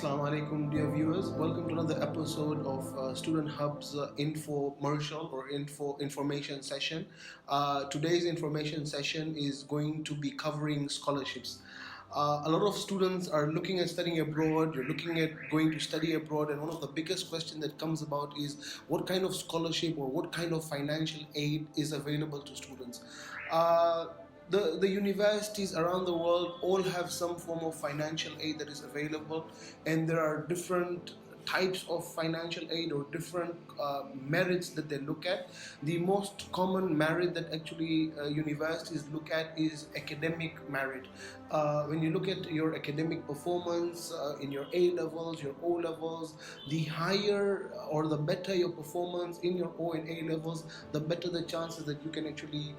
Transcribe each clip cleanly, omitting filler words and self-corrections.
Assalamu alaikum, dear viewers. Welcome to another episode of Student Hub's infomercial or information session. Today's information session is going to be covering scholarships. A lot of students are looking at studying abroad, you're looking at going to study abroad, and one of the biggest questions that comes about is what kind of scholarship or what kind of financial aid is available to students. The universities around the world all have some form of financial aid that is available, and there are different types of financial aid or different merits that they look at. The most common merit that actually universities look at is academic merit. When you look at your academic performance in your A levels, your O levels, the higher or the better your performance in your O and A levels, the better the chances that you can actually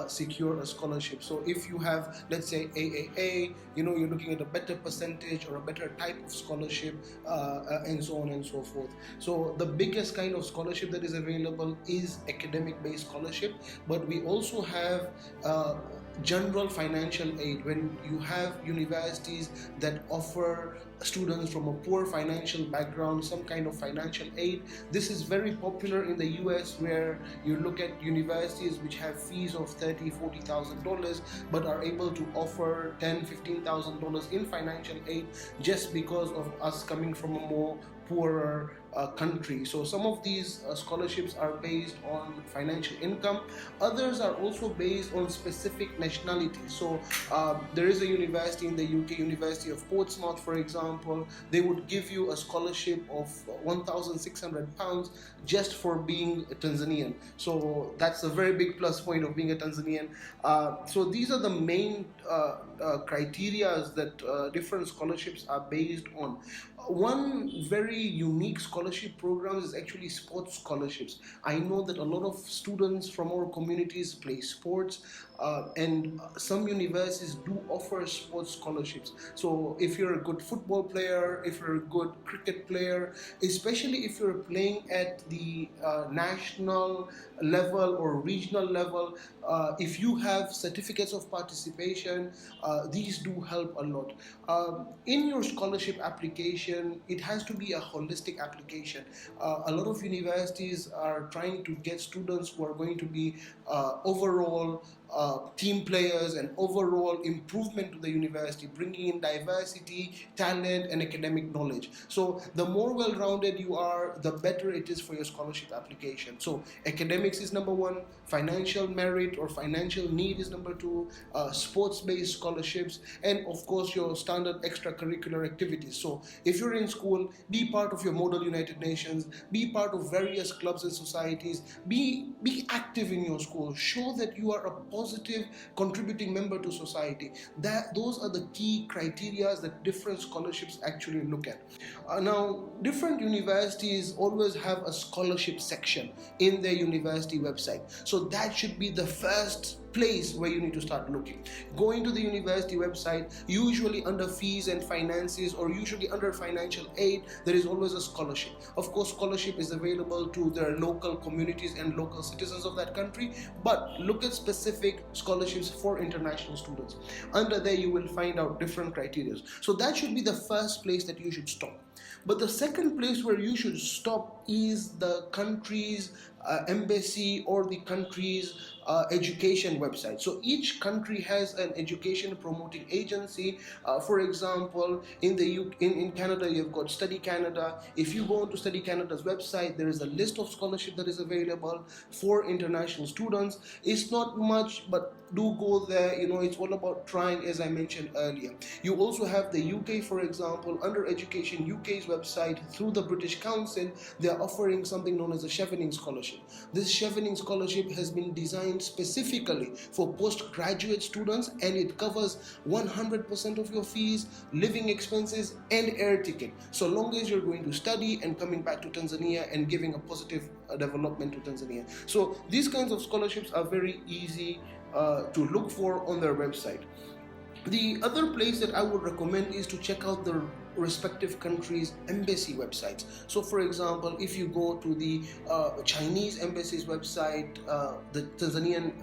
secure a scholarship. So if you have, let's say, AAA, you're looking at a better percentage or a better type of scholarship, and so on and so forth. So the biggest kind of scholarship that is available is academic based scholarship, but we also have general financial aid. When you have universities that offer students from a poor financial background some kind of financial aid, this is very popular in the US, where you look at universities which have fees of $30,000-$40,000 but are able to offer $10,000-$15,000 in financial aid just because of us coming from a more poorer country. So some of these scholarships are based on financial income. Others are also based on specific nationalities. So there is a university in the UK, University of Portsmouth, for example. They would give you a scholarship of £1,600 just for being a Tanzanian. So that's a very big plus point of being a Tanzanian. So these are the main criteria that different scholarships are based on. One very unique scholarship program is actually sports scholarships. I know that a lot of students from our communities play sports, and some universities do offer sports scholarships. So if you're a good football player, if you're a good cricket player, especially if you're playing at the national level or regional level, if you have certificates of participation, these do help a lot. In your scholarship application, it has to be a holistic application. A lot of universities are trying to get students who are going to be overall team players and overall improvement to the university, bringing in diversity, talent, and academic knowledge. So the more well-rounded you are, the better it is for your scholarship application. So academics is number one, financial merit or financial need is number two, sports-based scholarships, and of course your standard extracurricular activities. So if you're in school, be part of your Model United Nations, be part of various clubs and societies, be active in your school, show that you are a positive contributing member to society. Those are the key criteria that different scholarships actually look at. Now, different universities always have a scholarship section in their university website. So that should be the first place where you need to start looking. Going to the university website, usually under fees and finances or usually under financial aid, there is always a scholarship. Of course, scholarship is available to their local communities and local citizens of that country, but look at specific scholarships for international students. Under there, you will find out different criteria. So that should be the first place that you should stop. But the second place where you should stop is the country's embassy or the country's education website. So each country has an education promoting agency. For example, in Canada, you've got Study Canada. If you go onto Study Canada's website, there is a list of scholarship that is available for international students. It's not much, but do go there. It's all about trying, as I mentioned earlier. You also have the UK, for example, under Education UK's website through the British Council, they are offering something known as a Chevening Scholarship. This Chevening Scholarship has been designed specifically for postgraduate students, and it covers 100% of your fees, living expenses, and air ticket, so long as you're going to study and coming back to Tanzania and giving a positive development to Tanzania. So these kinds of scholarships are very easy to look for on their website. The other place that I would recommend is to check out the respective countries' embassy websites. So for example, if you go to the Chinese embassy's website, the Tanzanian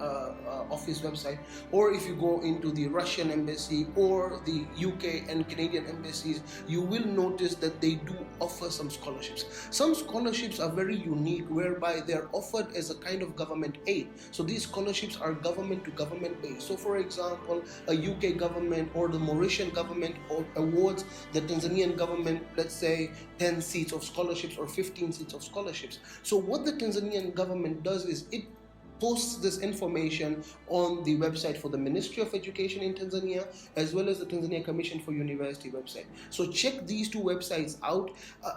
office website, or if you go into the Russian embassy or the UK and Canadian embassies, you will notice that they do offer some scholarships. Some scholarships are very unique, whereby they're offered as a kind of government aid. So these scholarships are government to government based. So for example, a UK government or the Mauritian government awards the Tanzanian government, let's say, 10 seats of scholarships or 15 seats of scholarships. So what the Tanzanian government does is it posts this information on the website for the Ministry of Education in Tanzania, as well as the Tanzania Commission for University website. So check these two websites out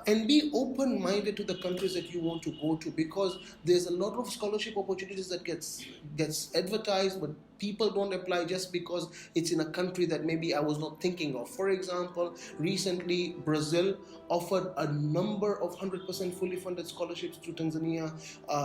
and be open-minded to the countries that you want to go to, because there's a lot of scholarship opportunities that gets advertised, but people don't apply just because it's in a country that maybe I was not thinking of. For example, recently Brazil offered a number of 100% fully funded scholarships to Tanzania.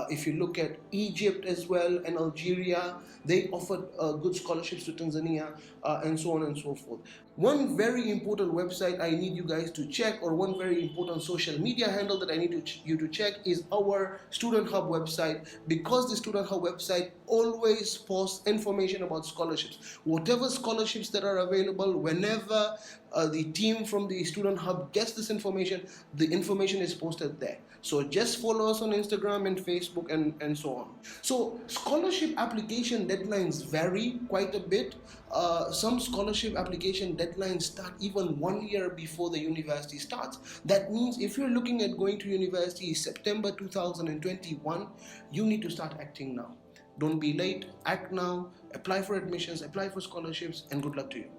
If you look at Egypt as well and Algeria, they offered good scholarships to Tanzania, and so on and so forth. One very important website I need you guys to check, or one very important social media handle that I need you to check, is our Student Hub website, because the Student Hub website always posts information about scholarships. Whatever scholarships that are available, whenever the team from the Student Hub gets this information, the information is posted there. So just follow us on Instagram and Facebook and so on. So scholarship application deadlines vary quite a bit. Some scholarship application deadlines start even 1 year before the university starts. That means if you're looking at going to university September 2021, you need to start acting now. Don't be late, act now, apply for admissions, apply for scholarships, and good luck to you.